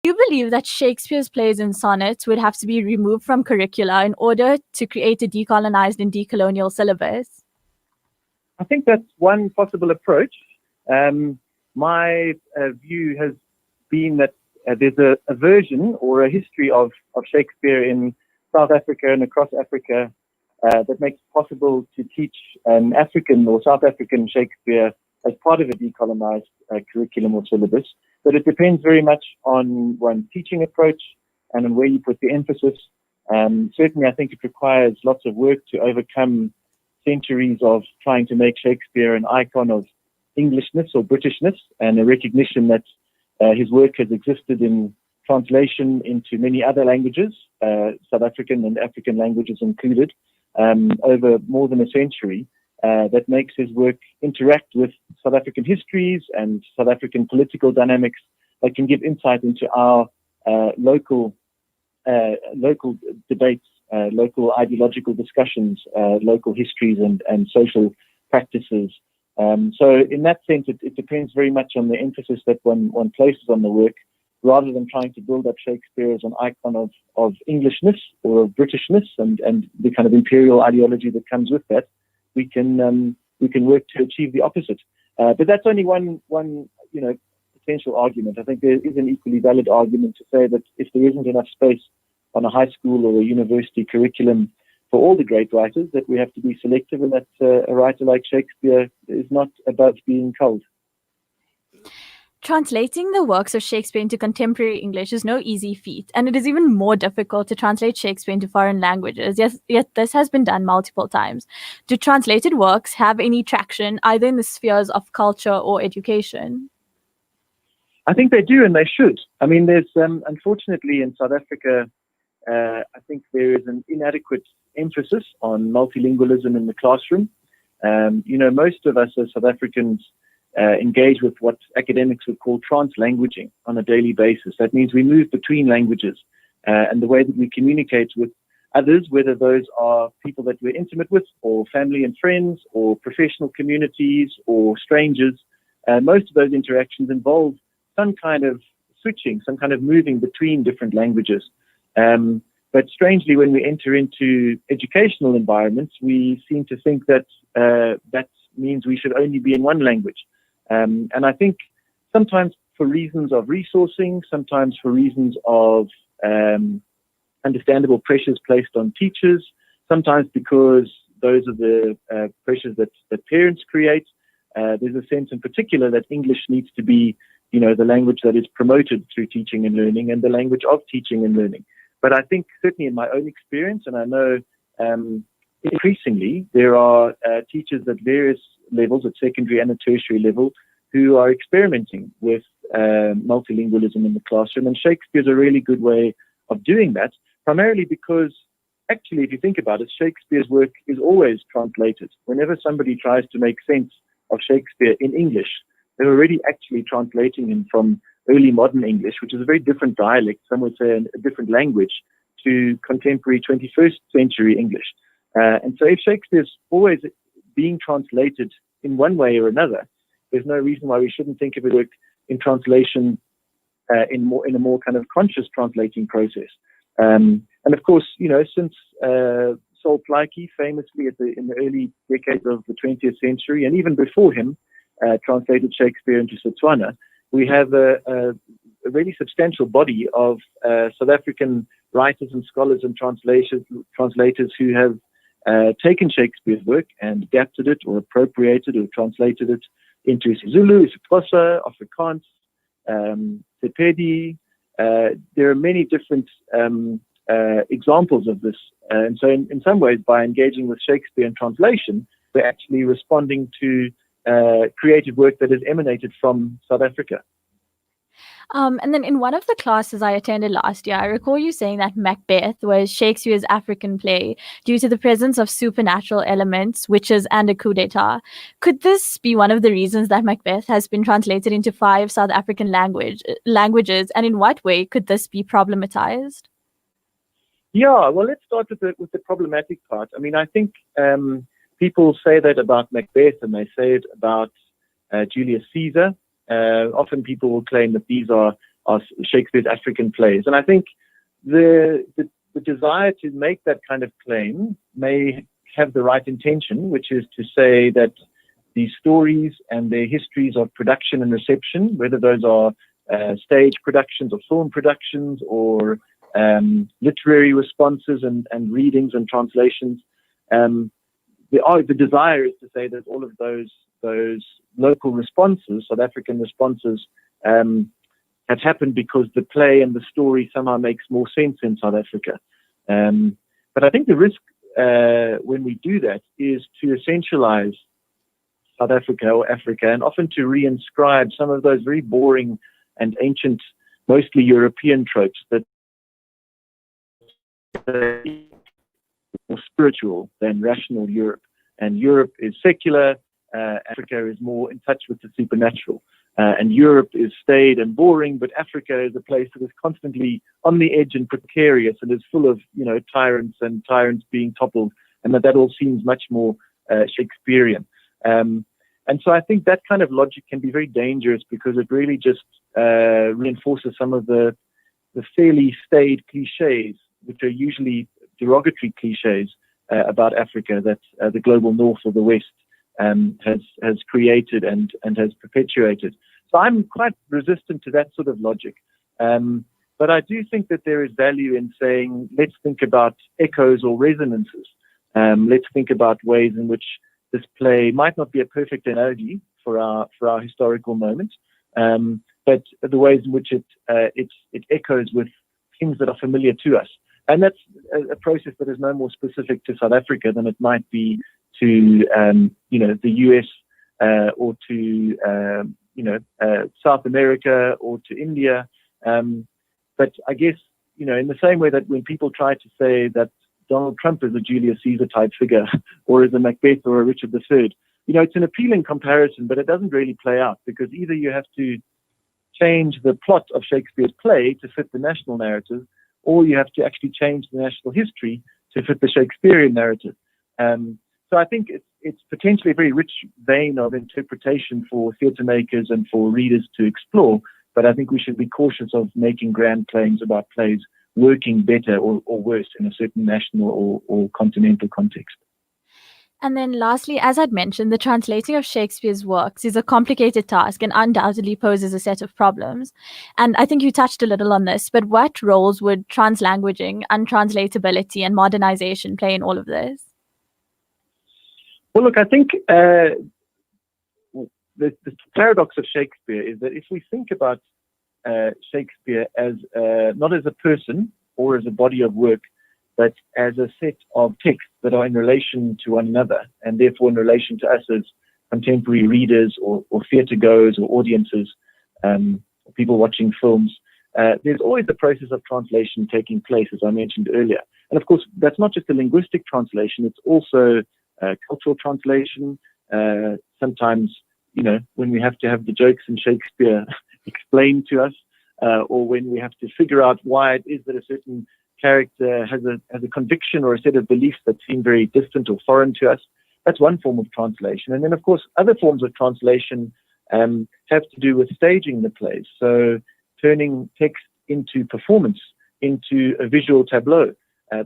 Do you believe that Shakespeare's plays and sonnets would have to be removed from curricula in order to create a decolonized and decolonial syllabus? I think that's one possible approach. My view has been that there's a version or a history of Shakespeare in South Africa and across Africa that makes it possible to teach an African or South African Shakespeare as part of a decolonized curriculum or syllabus. But it depends very much on one's teaching approach and on where you put the emphasis. Certainly, I think it requires lots of work to overcome centuries of trying to make Shakespeare an icon of Englishness or Britishness, and a recognition that his work has existed in translation into many other languages, South African and African languages included, over more than a century. That makes his work interact with South African histories and South African political dynamics that can give insight into our local debates, local ideological discussions, local histories and social practices. So in that sense, it depends very much on the emphasis that one places on the work, rather than trying to build up Shakespeare as an icon of Englishness or of Britishness and the kind of imperial ideology that comes with that. We can work to achieve the opposite. But that's only one potential argument. I think there is an equally valid argument to say that if there isn't enough space on a high school or a university curriculum for all the great writers, that we have to be selective, and that a writer like Shakespeare is not above being culled. Translating the works of Shakespeare into contemporary English is no easy feat, and it is even more difficult to translate Shakespeare into foreign languages, yet this has been done multiple times. Do translated works have any traction either in the spheres of culture or education? I think they do, and they should. I mean, there's unfortunately in South Africa, I think there is an inadequate emphasis on multilingualism in the classroom. Most of us as South Africans engage with what academics would call translanguaging on a daily basis. That means we move between languages, and the way that we communicate with others, whether those are people that we're intimate with, or family and friends, or professional communities, or strangers, most of those interactions involve some kind of switching, some kind of moving between different languages. But strangely, when we enter into educational environments, we seem to think that that means we should only be in one language. And I think sometimes for reasons of resourcing, sometimes for reasons of understandable pressures placed on teachers, sometimes because those are the pressures that parents create, there's a sense in particular that English needs to be, the language that is promoted through teaching and learning, and the language of teaching and learning. But I think certainly in my own experience, and I know increasingly there are teachers at various levels, at secondary and at tertiary level, who are experimenting with multilingualism in the classroom. And Shakespeare is a really good way of doing that, primarily because actually, if you think about it, Shakespeare's work is always translated. Whenever somebody tries to make sense of Shakespeare in English, they're already actually translating him from early modern English, which is a very different dialect, some would say a different language, to contemporary 21st century English. And so if Shakespeare's always being translated in one way or another, there's no reason why we shouldn't think of it in translation in a more kind of conscious translating process. And of course, since Saul Plaatje famously in the early decades of the 20th century, and even before him, translated Shakespeare into Setswana, we have a really substantial body of South African writers and scholars and translators who have taken Shakespeare's work and adapted it or appropriated or translated it into isiZulu, isiXhosa, Afrikaans, Sepedi. There are many different examples of this. And so in some ways, by engaging with Shakespeare in translation, we're actually responding to creative work that has emanated from South Africa. And then in one of the classes I attended last year, I recall you saying that Macbeth was Shakespeare's African play due to the presence of supernatural elements, witches, and a coup d'etat. Could this be one of the reasons that Macbeth has been translated into 5 South African languages? And in what way could this be problematized? Yeah, well, let's start with the problematic part. I mean, I think people say that about Macbeth, and they say it about Julius Caesar. Often people will claim that these are are Shakespeare's African plays. And I think the desire to make that kind of claim may have the right intention, which is to say that these stories and their histories of production and reception, whether those are stage productions or film productions or literary responses and readings and translations, the desire is to say that all of those local responses, South African responses, have happened because the play and the story somehow makes more sense in South Africa. But I think the risk when we do that is to essentialize South Africa or Africa, and often to reinscribe some of those very boring and ancient, mostly European tropes that are more spiritual than rational Europe. And Europe is secular, Africa is more in touch with the supernatural. And Europe is staid and boring, but Africa is a place that is constantly on the edge and precarious and is full of, tyrants and tyrants being toppled, and that all seems much more Shakespearean. And so I think that kind of logic can be very dangerous because it really just reinforces some of the fairly staid cliches, which are usually derogatory cliches about Africa that the global north or the west has created and has perpetuated. So I'm quite resistant to that sort of logic. But I do think that there is value in saying, let's think about echoes or resonances. Let's think about ways in which this play might not be a perfect analogy for our historical moment, but the ways in which it echoes with things that are familiar to us. And that's a process that is no more specific to South Africa than it might be to the US or to South America or to India. But I guess in the same way that when people try to say that Donald Trump is a Julius Caesar type figure or is a Macbeth or a Richard III, it's an appealing comparison, but it doesn't really play out because either you have to change the plot of Shakespeare's play to fit the national narrative, or you have to actually change the national history to fit the Shakespearean narrative. So I think it's potentially a very rich vein of interpretation for theatre makers and for readers to explore, but I think we should be cautious of making grand claims about plays working better or worse in a certain national or continental context. And then lastly, as I'd mentioned, the translating of Shakespeare's works is a complicated task and undoubtedly poses a set of problems. And I think you touched a little on this, but what roles would translanguaging, untranslatability, and modernization play in all of this? Well, look, I think the paradox of Shakespeare is that if we think about Shakespeare as not as a person or as a body of work, but as a set of texts that are in relation to one another, and therefore in relation to us as contemporary readers or theatre goers or audiences, or people watching films, there's always the process of translation taking place, as I mentioned earlier. And of course, that's not just a linguistic translation, it's also cultural translation. Sometimes, when we have to have the jokes in Shakespeare explained to us, or when we have to figure out why it is that a certain character has a conviction or a set of beliefs that seem very distant or foreign to us. That's one form of translation. And then, of course, other forms of translation have to do with staging the plays. So turning text into performance, into a visual tableau.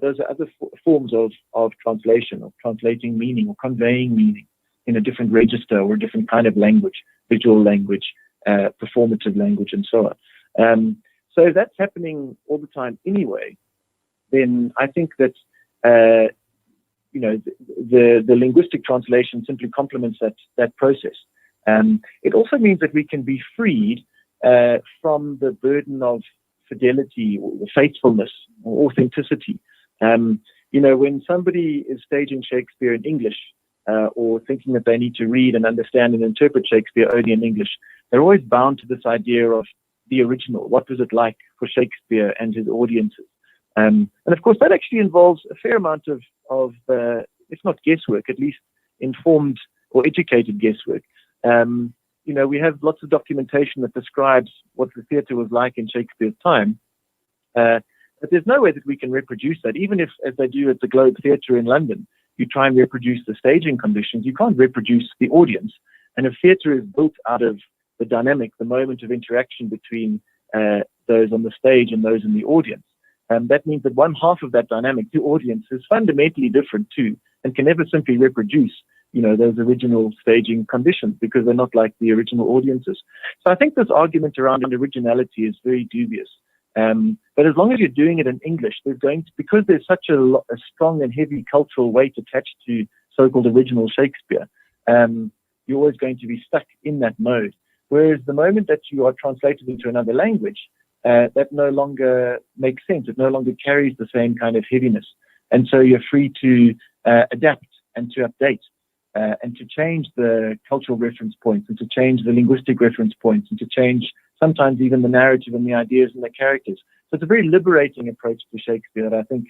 Those are other forms of translation, of translating meaning or conveying meaning in a different register or a different kind of language, visual language, performative language, and so on. So if that's happening all the time anyway, then I think that the linguistic translation simply complements that process. It also means that we can be freed from the burden of fidelity or faithfulness or authenticity. When somebody is staging Shakespeare in English or thinking that they need to read and understand and interpret Shakespeare only in English, they're always bound to this idea of the original. What was it like for Shakespeare and his audiences? And of course, that actually involves a fair amount of if not guesswork, at least informed or educated guesswork. We have lots of documentation that describes what the theatre was like in Shakespeare's time. But there's no way that we can reproduce that. Even if, as they do at the Globe Theatre in London, you try and reproduce the staging conditions, you can't reproduce the audience. And if theatre is built out of the dynamic, the moment of interaction between those on the stage and those in the audience. That means that one half of that dynamic, the audience, is fundamentally different too, and can never simply reproduce, those original staging conditions because they're not like the original audiences. So I think this argument around originality is very dubious. But as long as you're doing it in English, because there's such a strong and heavy cultural weight attached to so-called original Shakespeare, you're always going to be stuck in that mode. Whereas the moment that you are translated into another language, that no longer makes sense. It no longer carries the same kind of heaviness. And so you're free to adapt and to update and to change the cultural reference points and to change the linguistic reference points and to change sometimes even the narrative and the ideas and the characters. So it's a very liberating approach to Shakespeare that I think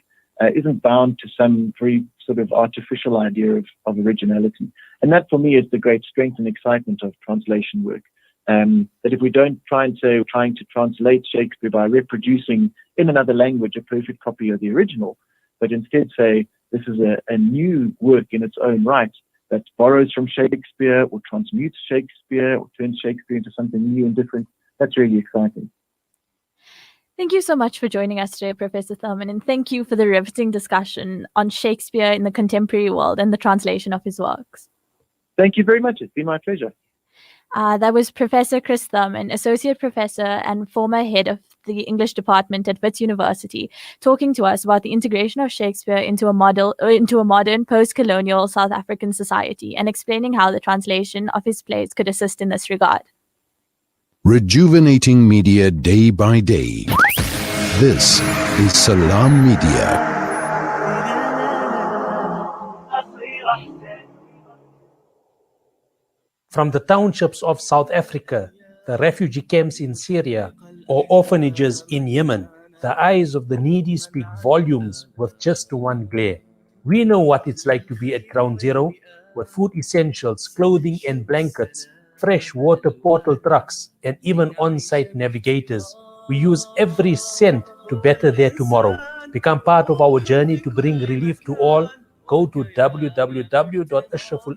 isn't bound to some very sort of artificial idea of originality. And that for me is the great strength and excitement of translation work. That if we don't try and say we're trying to translate Shakespeare by reproducing in another language a perfect copy of the original, but instead say this is a new work in its own right that borrows from Shakespeare or transmutes Shakespeare or turns Shakespeare into something new and different, that's really exciting. Thank you so much for joining us today, Professor Thurman, and thank you for the riveting discussion on Shakespeare in the contemporary world and the translation of his works. Thank you very much. It's been my pleasure. That was Professor Chris Thurman, Associate Professor and former head of the English department at Wits University, talking to us about the integration of Shakespeare into a modern post-colonial South African society and explaining how the translation of his plays could assist in this regard. Rejuvenating media day by day. This is Salam Media. From the townships of South Africa, the refugee camps in Syria, or orphanages in Yemen, the eyes of the needy speak volumes with just one glare. We know what it's like to be at ground zero, with food essentials, clothing and blankets, fresh water portal trucks, and even on-site navigators. We use every cent to better their tomorrow. Become part of our journey to bring relief to all. Go to www.ashraful